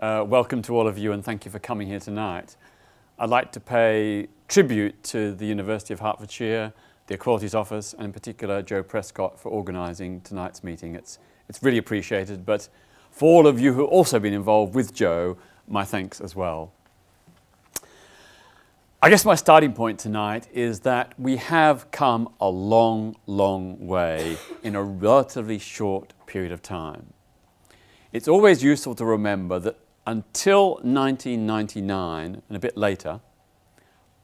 Welcome to all of you and thank you for coming here tonight. I'd like to pay tribute to the University of Hertfordshire, the Equalities Office, and in particular Joe Prescott for organising tonight's meeting. It's really appreciated, but for all of you who have also been involved with Joe, my thanks as well. I guess my starting point tonight is that we have come a long, long way in a relatively short period of time. It's always useful to remember that until 1999, and a bit later,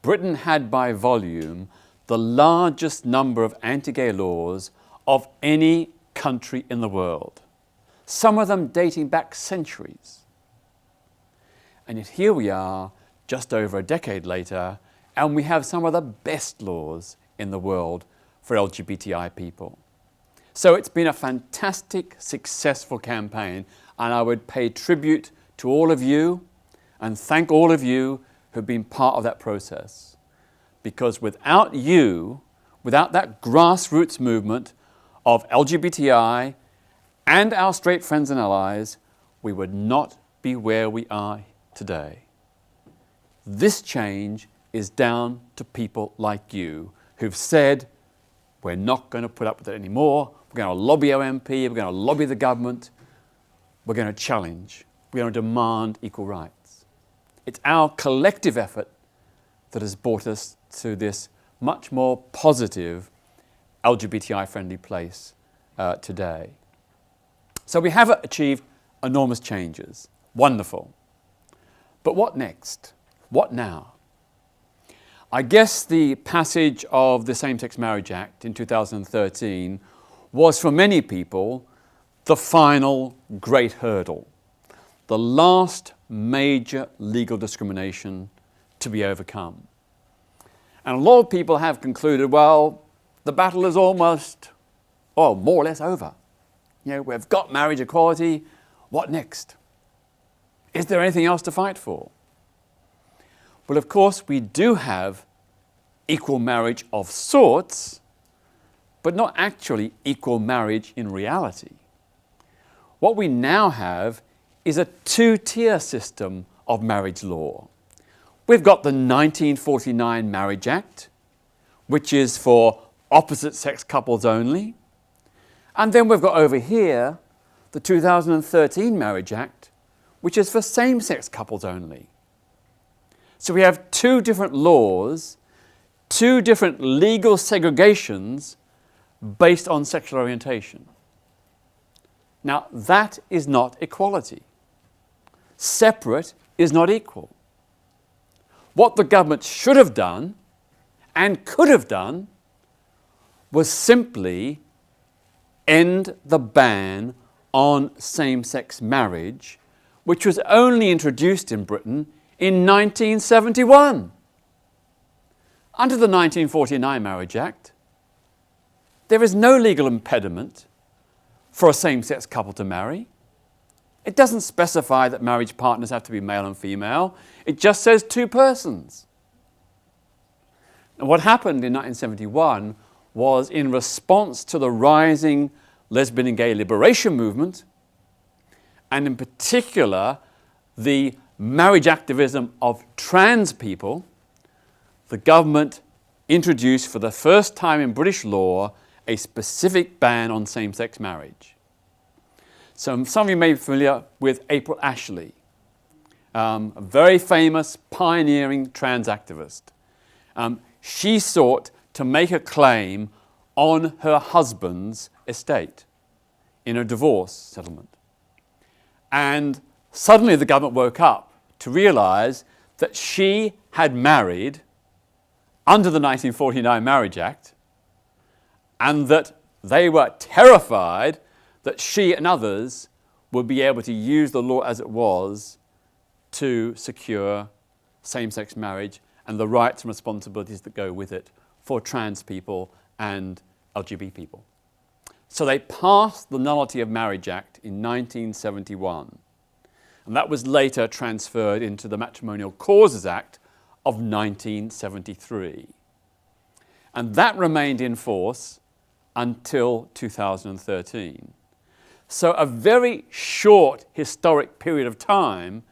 Britain had by volume the largest number of anti-gay laws of any country in the world, some of them dating back centuries. And yet here we are, just over a decade later, and we have some of the best laws in the world for LGBTI people. So it's been a fantastic, successful campaign, and I would pay tribute to all of you and thank all of you who've been part of that process. Because without you, without that grassroots movement of LGBTI and our straight friends and allies, we would not be where we are today. This change is down to people like you who've said, we're not going to put up with it anymore, we're going to lobby our MP, we're going to lobby the government, we're going to challenge, we're going to demand equal rights. It's our collective effort that has brought us to this much more positive LGBTI-friendly place today. So we have achieved enormous changes. Wonderful. But what next? What now? I guess the passage of the Same-Sex Marriage Act in 2013 was for many people the final great hurdle, the last major legal discrimination to be overcome. And a lot of people have concluded, well, the battle is almost, more or less over. We've got marriage equality, what next? Is there anything else to fight for? Well, of course, we do have equal marriage of sorts, but not actually equal marriage in reality. What we now have is a two-tier system of marriage law. We've got the 1949 Marriage Act, which is for opposite-sex couples only. And then we've got over here the 2013 Marriage Act, which is for same-sex couples only. So we have two different laws, two different legal segregations based on sexual orientation. Now, that is not equality. Separate is not equal. What the government should have done and could have done was simply end the ban on same-sex marriage, which was only introduced in Britain in 1971. Under the 1949 Marriage Act, there is no legal impediment for a same-sex couple to marry. It doesn't specify that marriage partners have to be male and female. It just says two persons. And what happened in 1971 was, in response to the rising lesbian and gay liberation movement, and in particular the marriage activism of trans people, the government introduced for the first time in British law a specific ban on same-sex marriage. So some of you may be familiar with April Ashley, a very famous pioneering trans activist. She sought to make a claim on her husband's estate in a divorce settlement. And suddenly the government woke up to realise that she had married under the 1949 Marriage Act, and that they were terrified that she and others would be able to use the law as it was to secure same-sex marriage and the rights and responsibilities that go with it for trans people and LGBT people. So they passed the Nullity of Marriage Act in 1971. And that was later transferred into the Matrimonial Causes Act of 1973. And that remained in force until 2013. So a very short historic period of time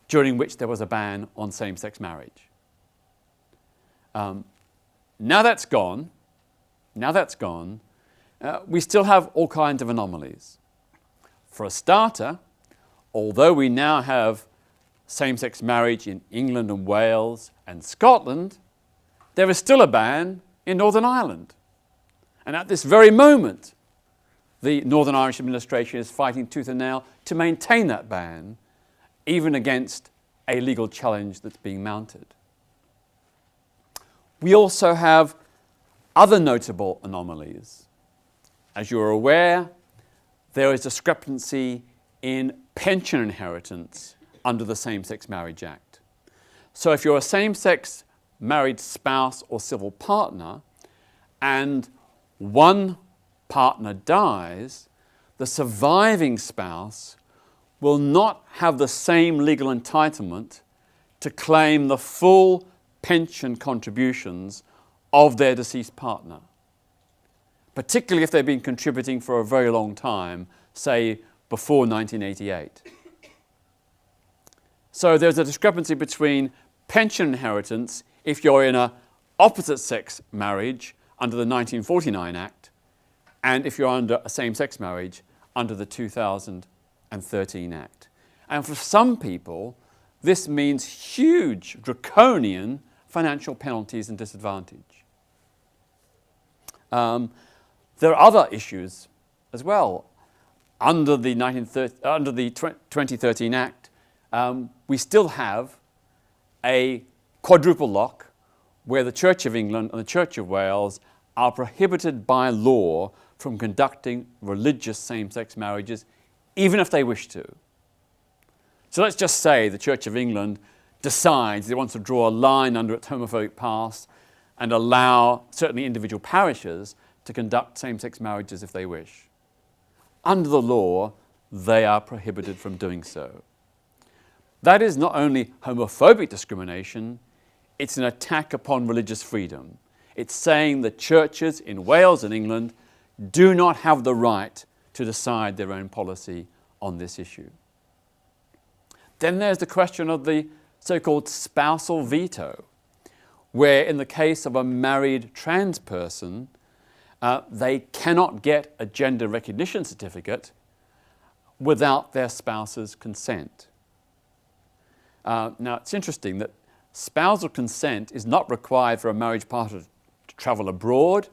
during which there was a ban on same-sex marriage. Now that's gone, we still have all kinds of anomalies. For a starter, although we now have same-sex marriage in England and Wales and Scotland, there is still a ban in Northern Ireland. And at this very moment, the Northern Irish administration is fighting tooth and nail to maintain that ban, even against a legal challenge that's being mounted. We also have other notable anomalies. As you're aware, there is discrepancy in pension inheritance under the Same-Sex Marriage Act. So if you're a same-sex married spouse or civil partner and one partner dies, the surviving spouse will not have the same legal entitlement to claim the full pension contributions of their deceased partner, particularly if they've been contributing for a very long time, say before 1988. So there's a discrepancy between pension inheritance if you're in an opposite-sex marriage under the 1949 Act and if you're under a same-sex marriage under the 2013 Act. And for some people, this means huge, draconian financial penalties and disadvantage. There are other issues as well. Under the 2013 Act, we still have a quadruple lock where the Church of England and the Church of Wales are prohibited by law from conducting religious same-sex marriages, even if they wish to. So let's just say the Church of England decides it wants to draw a line under its homophobic past and allow certainly individual parishes to conduct same-sex marriages if they wish. Under the law, they are prohibited from doing so. That is not only homophobic discrimination, it's an attack upon religious freedom. It's saying that churches in Wales and England do not have the right to decide their own policy on this issue. Then there's the question of the so-called spousal veto, where in the case of a married trans person, they cannot get a gender recognition certificate without their spouse's consent. Now, it's interesting that spousal consent is not required for a marriage partner to travel abroad,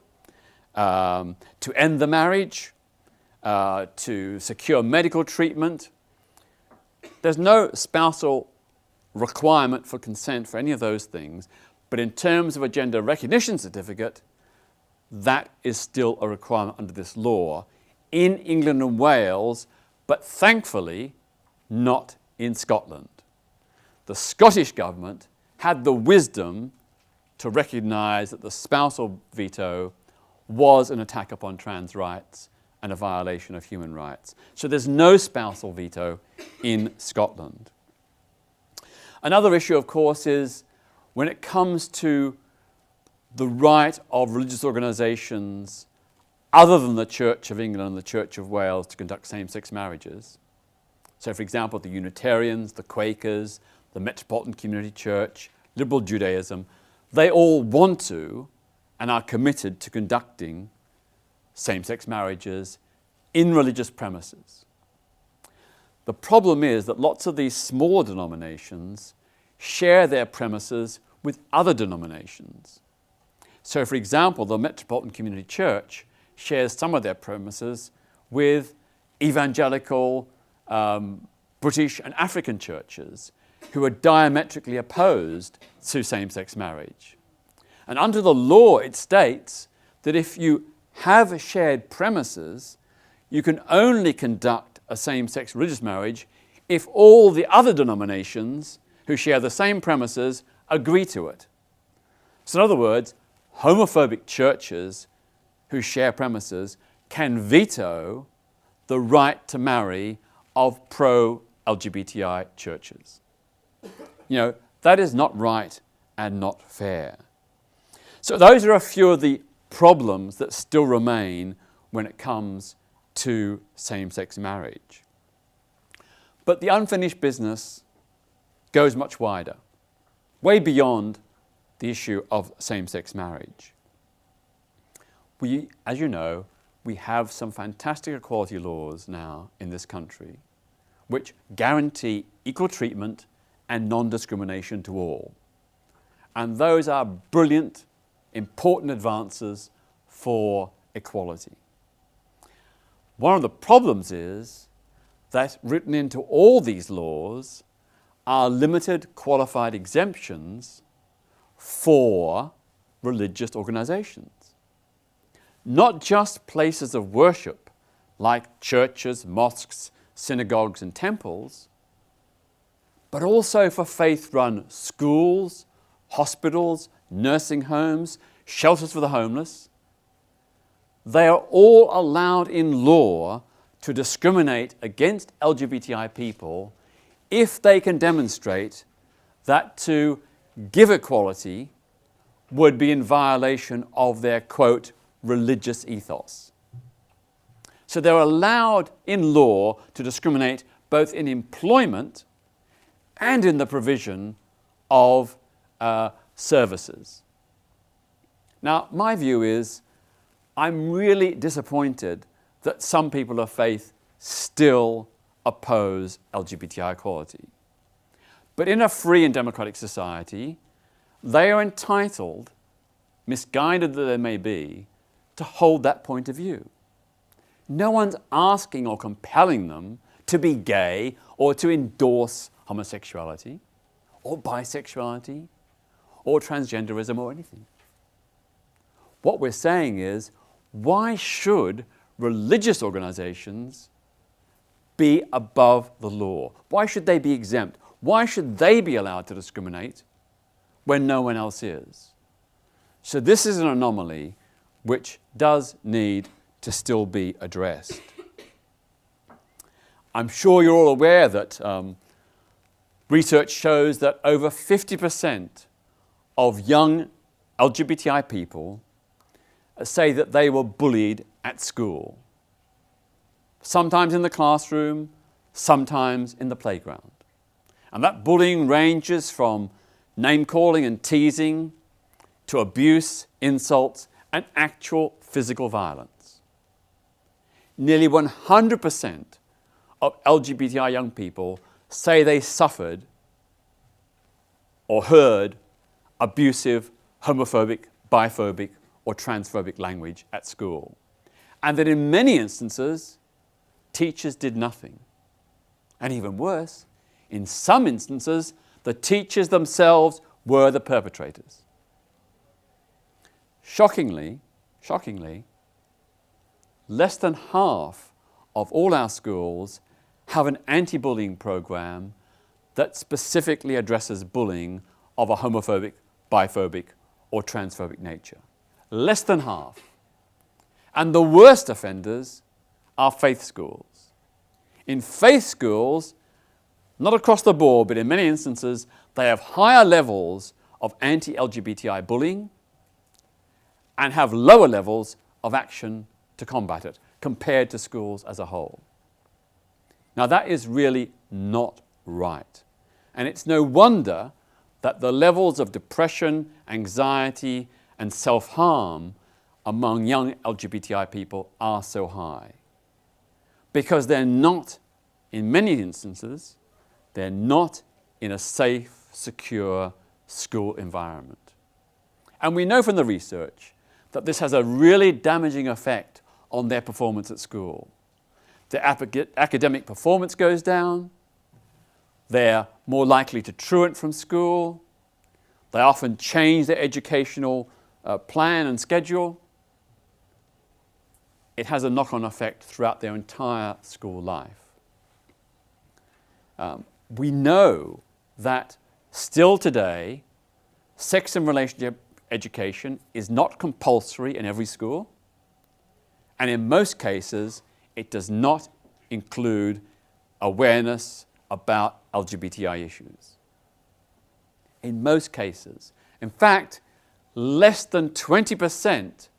to end the marriage, to secure medical treatment. There's no spousal requirement for consent for any of those things, but in terms of a gender recognition certificate, that is still a requirement under this law in England and Wales, but thankfully not in Scotland. The Scottish government had the wisdom to recognise that the spousal veto was an attack upon trans rights and a violation of human rights. So there's no spousal veto in Scotland. Another issue, of course, is when it comes to the right of religious organisations other than the Church of England and the Church of Wales to conduct same-sex marriages. So, for example, the Unitarians, the Quakers, the Metropolitan Community Church, Liberal Judaism, they all want to and are committed to conducting same-sex marriages in religious premises. The problem is that lots of these small denominations share their premises with other denominations. So, for example, the Metropolitan Community Church shares some of their premises with evangelical British and African churches who are diametrically opposed to same-sex marriage. And under the law, it states that if you have shared premises, you can only conduct a same-sex religious marriage if all the other denominations who share the same premises agree to it. So in other words, homophobic churches who share premises can veto the right to marry of pro-LGBTI churches. You know, that is not right and not fair. So those are a few of the problems that still remain when it comes to same-sex marriage. But the unfinished business goes much wider, way beyond the issue of same-sex marriage. We, as you know, we have some fantastic equality laws now in this country which guarantee equal treatment and non-discrimination to all. And those are brilliant, important advances for equality. One of the problems is that written into all these laws are limited qualified exemptions for religious organizations. Not just places of worship like churches, mosques, synagogues and temples, but also for faith-run schools, hospitals, nursing homes, shelters for the homeless. They are all allowed in law to discriminate against LGBTI people if they can demonstrate that to give equality would be in violation of their, quote, religious ethos. So they're allowed in law to discriminate both in employment and in the provision of services. Now, my view is I'm really disappointed that some people of faith still oppose LGBTI equality. But in a free and democratic society, they are entitled, misguided that they may be, to hold that point of view. No one's asking or compelling them to be gay or to endorse homosexuality or bisexuality or transgenderism or anything. What we're saying is, why should religious organizations be above the law? Why should they be exempt? Why should they be allowed to discriminate when no one else is? So this is an anomaly which does need to still be addressed. I'm sure you're all aware that research shows that over 50% of young LGBTI people say that they were bullied at school. Sometimes in the classroom, sometimes in the playground. And that bullying ranges from name-calling and teasing to abuse, insults, and actual physical violence. Nearly 100% of LGBTI young people say they suffered or heard abusive, homophobic, biphobic, or transphobic language at school. And that in many instances, teachers did nothing. And even worse, in some instances, the teachers themselves were the perpetrators. Shockingly, less than half of all our schools have an anti-bullying program that specifically addresses bullying of a homophobic, biphobic, or transphobic nature. Less than half. And the worst offenders are faith schools. In faith schools, not across the board, but in many instances, they have higher levels of anti-LGBTI bullying and have lower levels of action to combat it compared to schools as a whole. Now that is really not right. And it's no wonder that the levels of depression, anxiety, and self-harm among young LGBTI people are so high. Because they're not, in many instances, they're not in a safe, secure school environment. And we know from the research that this has a really damaging effect on their performance at school. Their academic performance goes down, they're more likely to truant from school, they often change their educational plan and schedule. It has a knock-on effect throughout their entire school life. We know that still today, sex and relationship education is not compulsory in every school, and in most cases, it does not include awareness about LGBTI issues. In most cases. In fact, less than 20%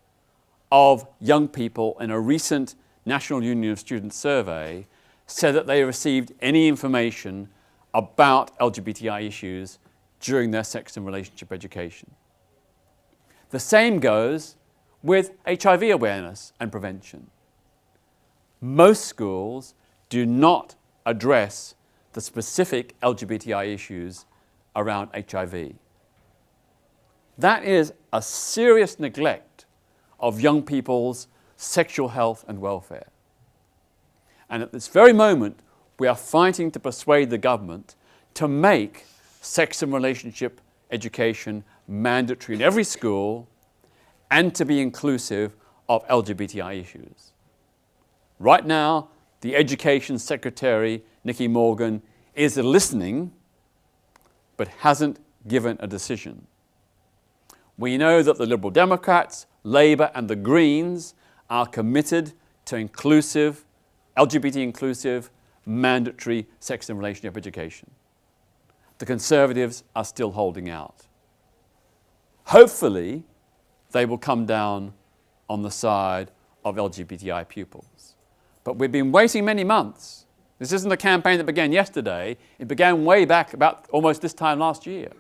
of young people in a recent National Union of Students survey said that they received any information about LGBTI issues during their sex and relationship education. The same goes with HIV awareness and prevention. Most schools do not address the specific LGBTI issues around HIV. That is a serious neglect of young people's sexual health and welfare. And at this very moment, we are fighting to persuade the government to make sex and relationship education mandatory in every school and to be inclusive of LGBTI issues. Right now, the Education Secretary, Nicky Morgan, is listening but hasn't given a decision. We know that the Liberal Democrats, Labour and the Greens are committed to inclusive, LGBT-inclusive, mandatory sex and relationship education. The Conservatives are still holding out. Hopefully, they will come down on the side of LGBTI pupils. But we've been waiting many months. This isn't a campaign that began yesterday. It began way back about almost this time last year.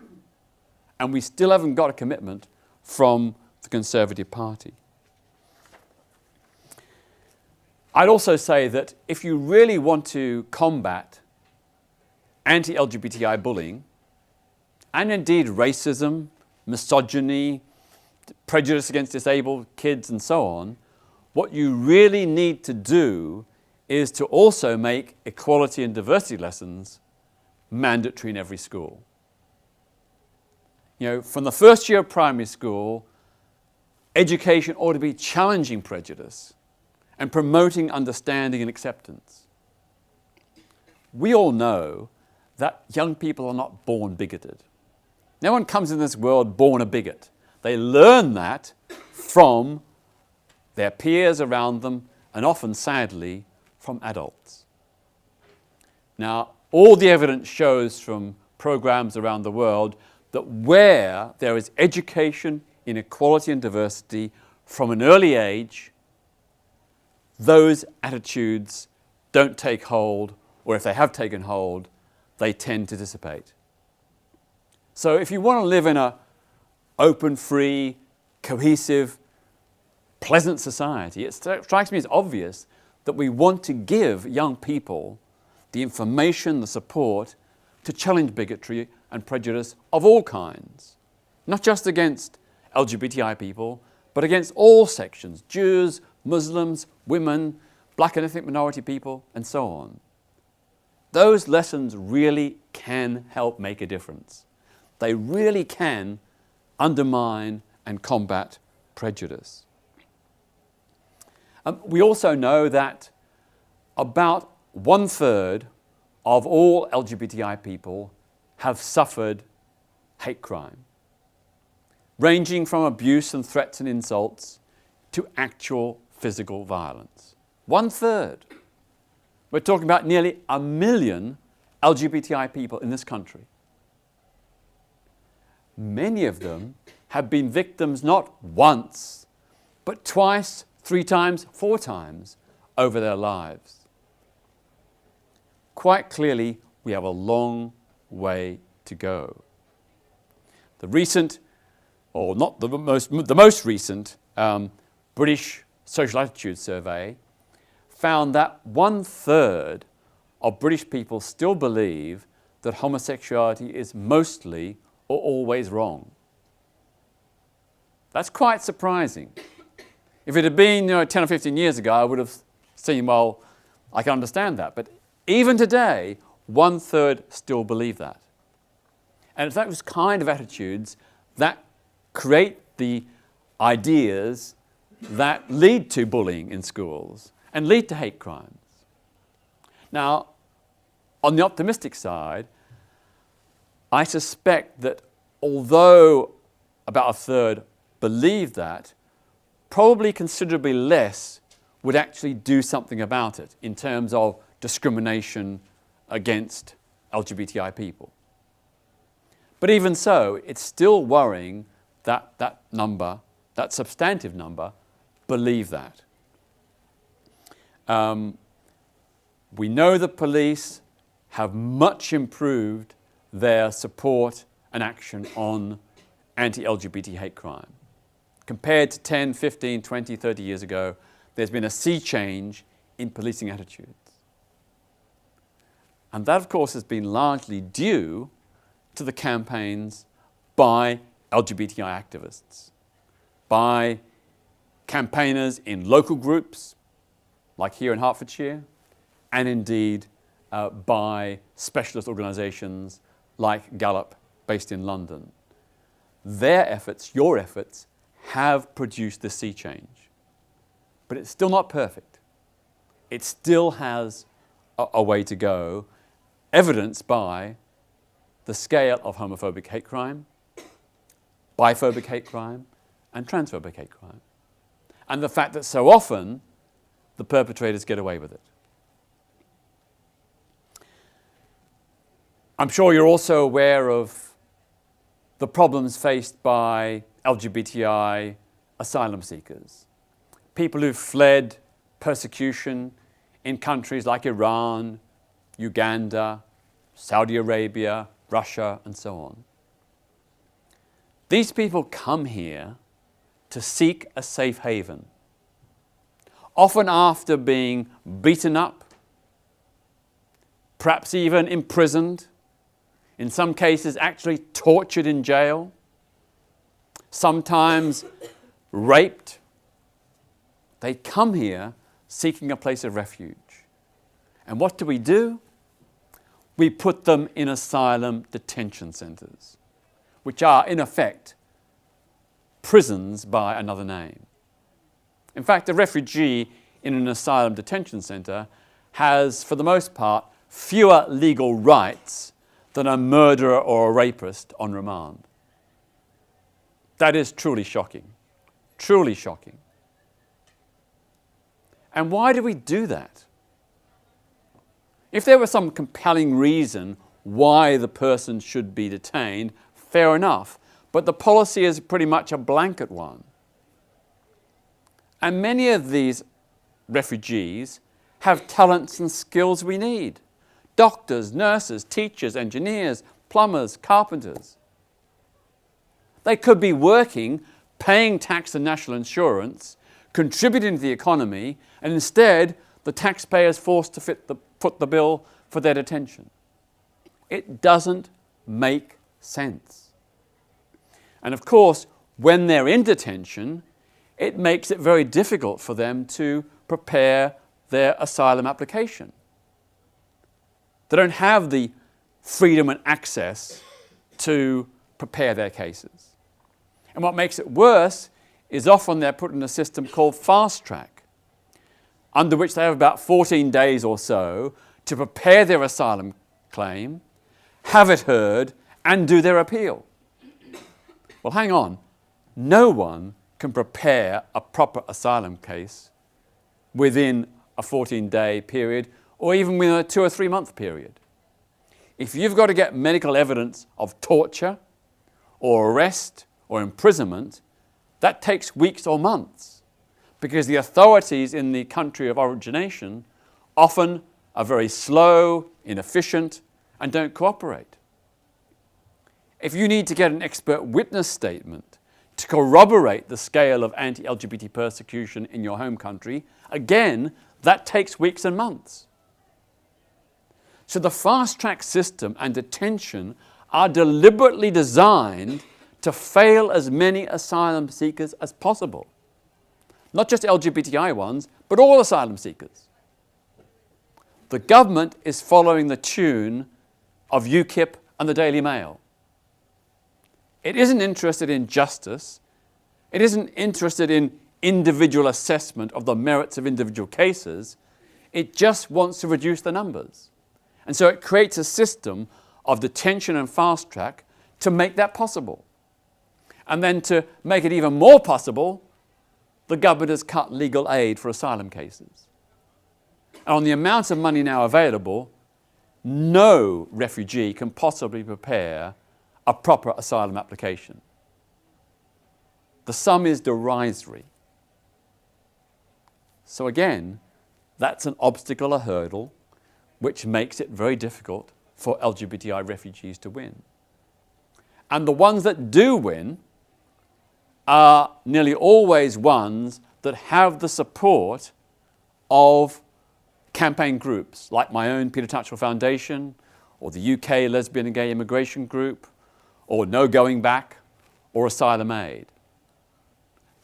And we still haven't got a commitment from the Conservative Party. I'd also say that if you really want to combat anti-LGBTI bullying, and indeed racism, misogyny, prejudice against disabled kids and so on, what you really need to do is to also make equality and diversity lessons mandatory in every school. You know, from the first year of primary school, education ought to be challenging prejudice and promoting understanding and acceptance. We all know that young people are not born bigoted. No one comes in this world born a bigot. They learn that from their peers around them and often, sadly, from adults. Now, all the evidence shows from programs around the world that where there is education in equality and diversity from an early age, those attitudes don't take hold, or if they have taken hold, they tend to dissipate. So if you want to live in an open, free, cohesive, pleasant society, it strikes me as obvious that we want to give young people the information, the support to challenge bigotry and prejudice of all kinds, not just against LGBTI people, but against all sections, Jews, Muslims, women, black and ethnic minority people, and so on. Those lessons really can help make a difference. They really can undermine and combat prejudice. We also know that about 1/3 of all LGBTI people have suffered hate crime, ranging from abuse and threats and insults to actual physical violence. 1/3. We're talking about nearly 1 million LGBTI people in this country. Many of them have been victims not once, but twice, 3 times, 4 times over their lives. Quite clearly, we have a long way to go. The recent, or not the most recent, British Social Attitude Survey found that 1/3 of British people still believe that homosexuality is mostly or always wrong. That's quite surprising. If it had been 10 or 15 years ago, I would have seen, well, I can understand that. But even today, 1/3 still believe that. And it's those kind of attitudes that create the ideas that lead to bullying in schools and lead to hate crimes. Now, on the optimistic side, I suspect that although about 1/3 believe that, probably considerably less would actually do something about it in terms of discrimination against LGBTI people. But even so, it's still worrying that that number, that substantive number, believe that. We know the police have much improved their support and action on anti-LGBT hate crime. Compared to 10, 15, 20, 30 years ago, there's been a sea change in policing attitudes. And that, of course, has been largely due to the campaigns by LGBTI activists, by campaigners in local groups, like here in Hertfordshire, and indeed by specialist organisations like Gallup, based in London. Their efforts, your efforts, have produced this sea change. But it's still not perfect. It still has a way to go, evidenced by the scale of homophobic hate crime, biphobic hate crime, and transphobic hate crime. And the fact that so often the perpetrators get away with it. I'm sure you're also aware of the problems faced by LGBTI asylum seekers, people who've fled persecution in countries like Iran, Uganda, Saudi Arabia, Russia, and so on. These people come here to seek a safe haven, often after being beaten up, perhaps even imprisoned, in some cases actually tortured in jail, sometimes raped. They come here seeking a place of refuge. And what do? We put them in asylum detention centres, which are, in effect, prisons by another name. In fact, a refugee in an asylum detention centre has, for the most part, fewer legal rights than a murderer or a rapist on remand. That is truly shocking. Truly shocking. And why do we do that? If there was some compelling reason why the person should be detained, fair enough. But the policy is pretty much a blanket one. And many of these refugees have talents and skills we need. Doctors, nurses, teachers, engineers, plumbers, carpenters. They could be working, paying tax and national insurance, contributing to the economy, and instead the taxpayer is forced to foot the bill for their detention. It doesn't make sense. And of course, when they're in detention, it makes it very difficult for them to prepare their asylum application. They don't have the freedom and access to prepare their cases. And what makes it worse is often they're put in a system called fast track, under which they have about 14 days or so to prepare their asylum claim, have it heard, and do their appeal. Well, hang on. No one can prepare a proper asylum case within a 14-day period or even within a 2 or 3 month period. If you've got to get medical evidence of torture or arrest or imprisonment, that takes weeks or months because the authorities in the country of origination often are very slow, inefficient, and don't cooperate. If you need to get an expert witness statement to corroborate the scale of anti-LGBT persecution in your home country, again, that takes weeks and months. So the fast-track system and detention are deliberately designed to fail as many asylum seekers as possible. Not just LGBTI ones, but all asylum seekers. The government is following the tune of UKIP and the Daily Mail. It isn't interested in justice. It isn't interested in individual assessment of the merits of individual cases. It just wants to reduce the numbers. And so it creates a system of detention and fast track to make that possible. And then to make it even more possible, the government has cut legal aid for asylum cases. And on the amount of money now available, no refugee can possibly prepare a proper asylum application. The sum is derisory. So again, that's an obstacle, a hurdle, which makes it very difficult for LGBTI refugees to win. And the ones that do win are nearly always ones that have the support of campaign groups like my own Peter Tatchell Foundation, or the UK Lesbian and Gay Immigration Group, or No Going Back, or Asylum Aid.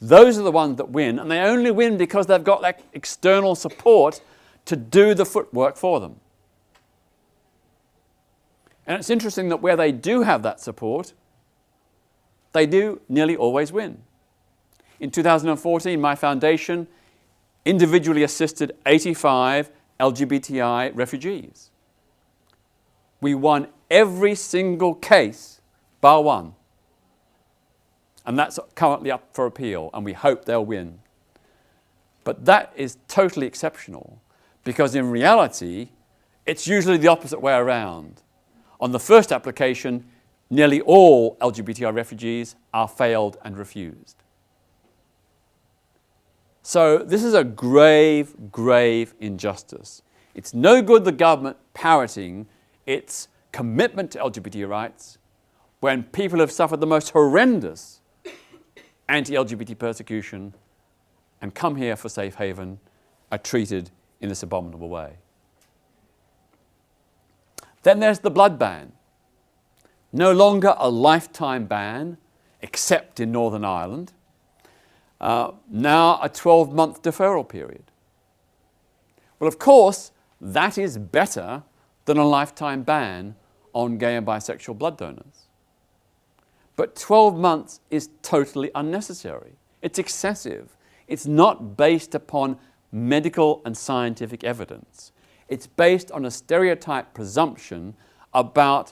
Those are the ones that win, and they only win because they've got that external support to do the footwork for them. And it's interesting that where they do have that support, they do nearly always win. In 2014, my foundation individually assisted 85 LGBTI refugees. We won every single case bar one. And that's currently up for appeal, and we hope they'll win. But that is totally exceptional, because in reality, it's usually the opposite way around. On the first application, nearly all LGBTI refugees are failed and refused. So this is a grave, grave injustice. It's no good the government parroting its commitment to LGBT rights when people have suffered the most horrendous anti-LGBT persecution and come here for safe haven are treated in this abominable way. Then there's the blood ban. No longer a lifetime ban, except in Northern Ireland. Now a 12-month deferral period. Well, of course, that is better than a lifetime ban on gay and bisexual blood donors. But 12 months is totally unnecessary. It's excessive. It's not based upon medical and scientific evidence. It's based on a stereotype presumption about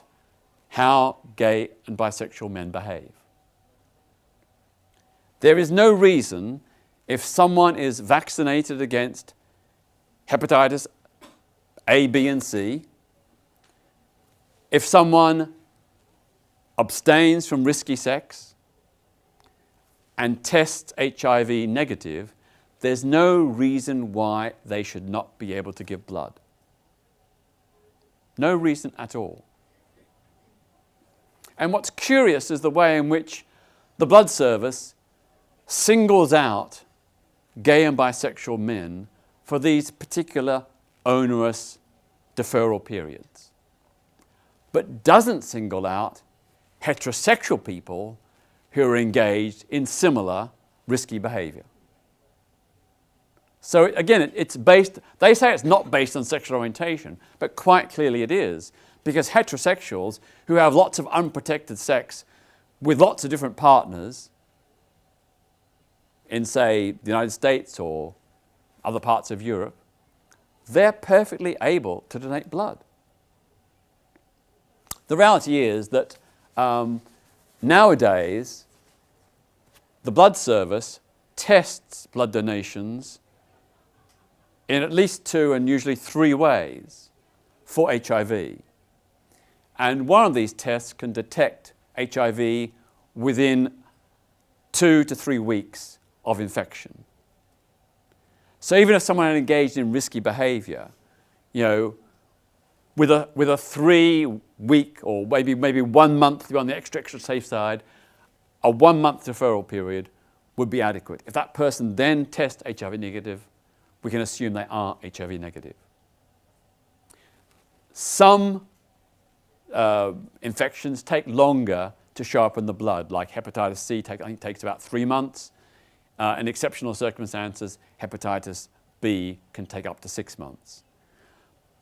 how gay and bisexual men behave. There is no reason, if someone is vaccinated against hepatitis A, B, and C, if someone abstains from risky sex and tests HIV negative, there's no reason why they should not be able to give blood. No reason at all. And what's curious is the way in which the blood service singles out gay and bisexual men for these particular onerous deferral periods, but doesn't single out heterosexual people who are engaged in similar risky behavior. So again, it's based, they say it's not based on sexual orientation, but quite clearly it is, because heterosexuals who have lots of unprotected sex with lots of different partners in, say, the United States or other parts of Europe, they're perfectly able to donate blood. The reality is that nowadays, the blood service tests blood donations in at least 2 and usually 3 ways for HIV. And one of these tests can detect HIV within 2 to 3 weeks of infection. So even if someone had engaged in risky behavior, with a 3-week or maybe 1 month to be on the extra safe side, a 1-month deferral period would be adequate. If that person then tests HIV negative, we can assume they are HIV negative. Some infections take longer to show up in the blood, like hepatitis C, I think takes about 3 months. In exceptional circumstances, hepatitis B can take up to 6 months.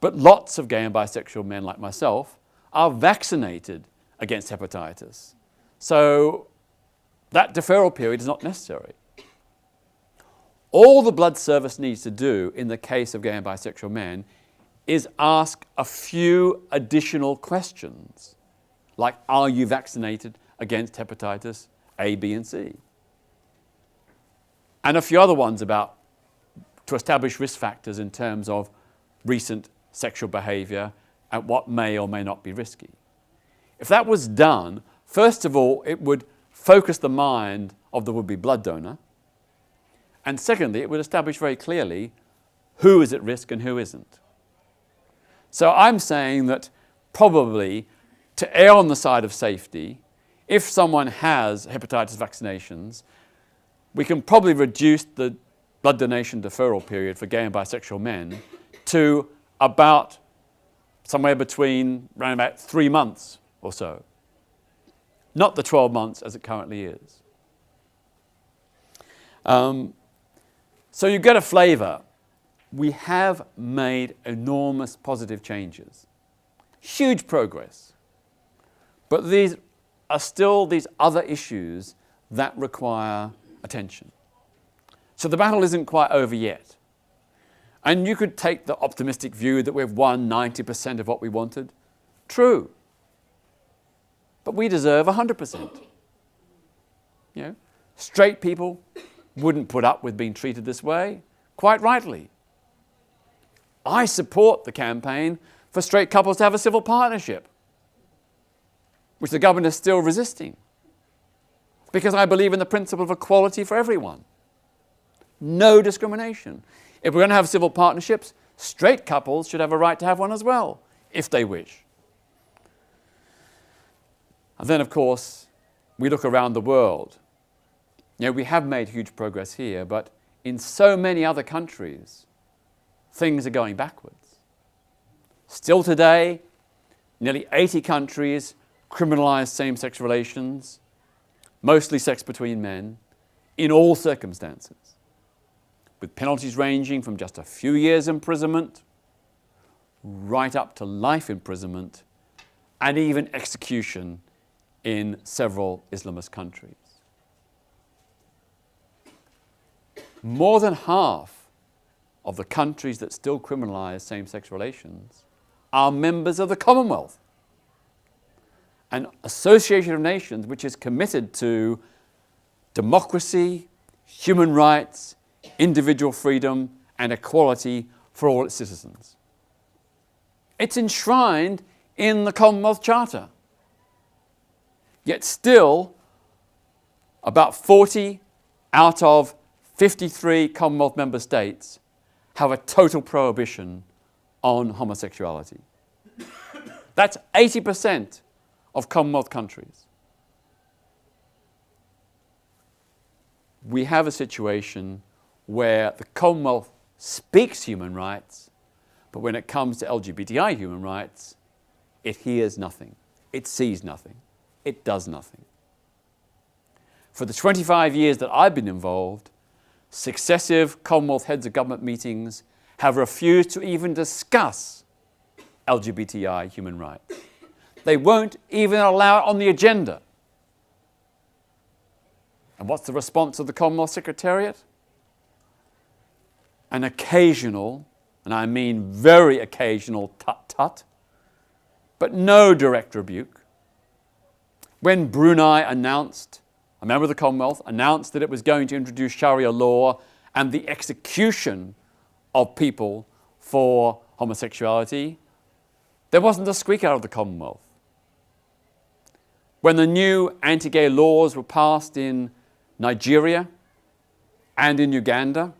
But lots of gay and bisexual men like myself are vaccinated against hepatitis. So that deferral period is not necessary. All the blood service needs to do in the case of gay and bisexual men is ask a few additional questions, like, are you vaccinated against hepatitis A, B, and C? And a few other ones to establish risk factors in terms of recent sexual behavior and what may or may not be risky. If that was done, first of all, it would focus the mind of the would-be blood donor. And secondly, it would establish very clearly who is at risk and who isn't. So I'm saying that probably to err on the side of safety, if someone has hepatitis vaccinations, we can probably reduce the blood donation deferral period for gay and bisexual men to about somewhere between around about 3 months or so. Not the 12 months as it currently is. So you get a flavour. We have made enormous positive changes. Huge progress. But these are still these other issues that require attention. So the battle isn't quite over yet. And you could take the optimistic view that we've won 90% of what we wanted. True. But we deserve 100%. You know, straight people wouldn't put up with being treated this way, quite rightly. I support the campaign for straight couples to have a civil partnership, which the government is still resisting, because I believe in the principle of equality for everyone. No discrimination. If we're going to have civil partnerships, straight couples should have a right to have one as well, if they wish. And then, of course, we look around the world. You know, we have made huge progress here, but in so many other countries, things are going backwards. Still today, nearly 80 countries criminalize same-sex relations, mostly sex between men, in all circumstances, with penalties ranging from just a few years imprisonment right up to life imprisonment and even execution in several Islamist countries. More than half of the countries that still criminalize same-sex relations are members of the Commonwealth, an association of nations which is committed to democracy, human rights, individual freedom, and equality for all its citizens. It's enshrined in the Commonwealth Charter. Yet still, about 40 out of 53 Commonwealth member states have a total prohibition on homosexuality. That's 80% of Commonwealth countries. We have a situation where the Commonwealth speaks human rights, but when it comes to LGBTI human rights, it hears nothing, it sees nothing, it does nothing. For the 25 years that I've been involved, successive Commonwealth heads of government meetings have refused to even discuss LGBTI human rights. They won't even allow it on the agenda. And what's the response of the Commonwealth Secretariat? An occasional, and I mean very occasional, tut-tut, but no direct rebuke. When Brunei announced, a member of the Commonwealth, announced that it was going to introduce Sharia law and the execution of people for homosexuality, there wasn't a squeak out of the Commonwealth. When the new anti-gay laws were passed in Nigeria and in Uganda,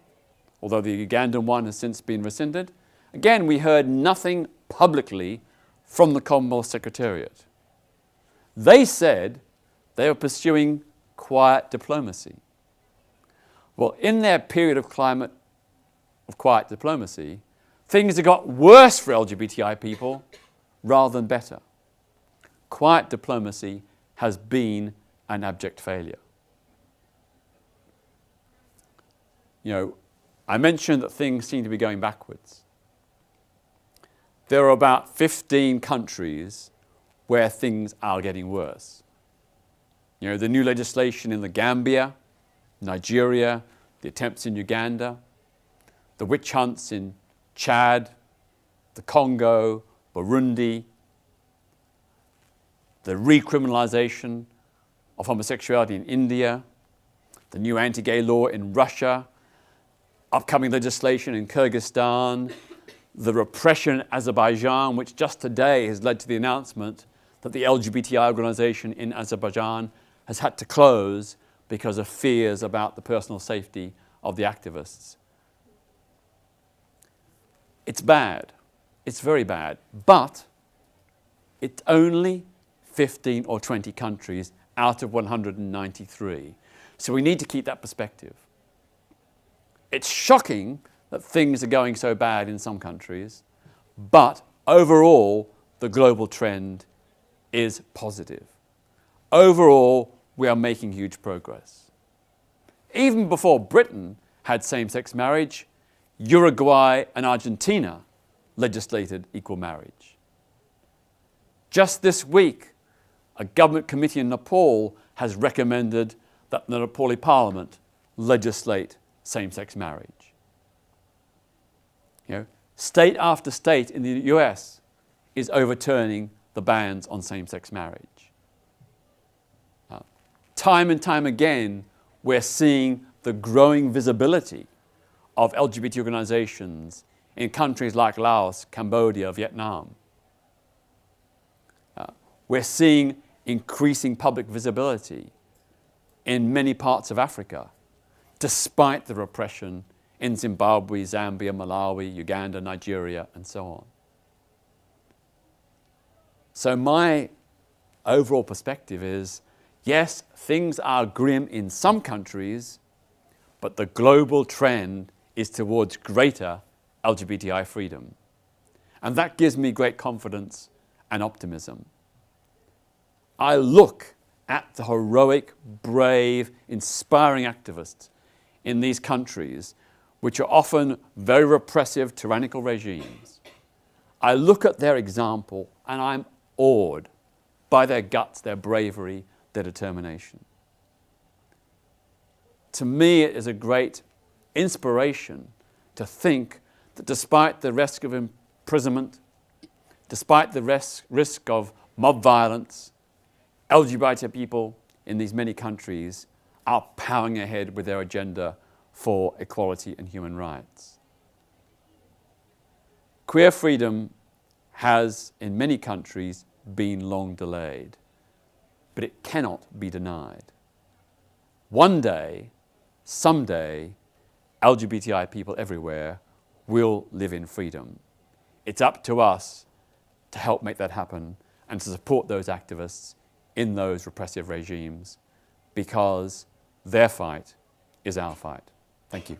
although the Ugandan one has since been rescinded, again we heard nothing publicly from the Commonwealth Secretariat. They said they were pursuing quiet diplomacy. Well, in their period of quiet diplomacy, things have got worse for LGBTI people rather than better. Quiet diplomacy has been an abject failure. You know, I mentioned that things seem to be going backwards. There are about 15 countries where things are getting worse. You know, the new legislation in the Gambia, Nigeria, the attempts in Uganda, the witch hunts in Chad, the Congo, Burundi, the recriminalization of homosexuality in India, the new anti-gay law in Russia, upcoming legislation in Kyrgyzstan, the repression in Azerbaijan, which just today has led to the announcement that the LGBTI organization in Azerbaijan has had to close because of fears about the personal safety of the activists. It's bad. It's very bad. But it's only 15 or 20 countries out of 193. So we need to keep that perspective. It's shocking that things are going so bad in some countries, but overall, the global trend is positive. Overall, we are making huge progress. Even before Britain had same-sex marriage, Uruguay and Argentina legislated equal marriage. Just this week, a government committee in Nepal has recommended that the Nepali Parliament legislate same-sex marriage. You know, state after state in the US is overturning the bans on same-sex marriage. Time and time again, we're seeing the growing visibility of LGBT organizations in countries like Laos, Cambodia, Vietnam. We're seeing increasing public visibility in many parts of Africa, despite the repression in Zimbabwe, Zambia, Malawi, Uganda, Nigeria, and so on. So my overall perspective is, yes, things are grim in some countries, but the global trend is towards greater LGBTI freedom. And that gives me great confidence and optimism. I look at the heroic, brave, inspiring activists in these countries, which are often very repressive, tyrannical regimes. I look at their example and I'm awed by their guts, their bravery, their determination. To me, it is a great inspiration to think that despite the risk of imprisonment, despite the risk of mob violence, LGBT people in these many countries are powering ahead with their agenda for equality and human rights. Queer freedom has, in many countries, been long delayed, but it cannot be denied. One day, someday, LGBTI people everywhere will live in freedom. It's up to us to help make that happen and to support those activists in those repressive regimes, because their fight is our fight. Thank you.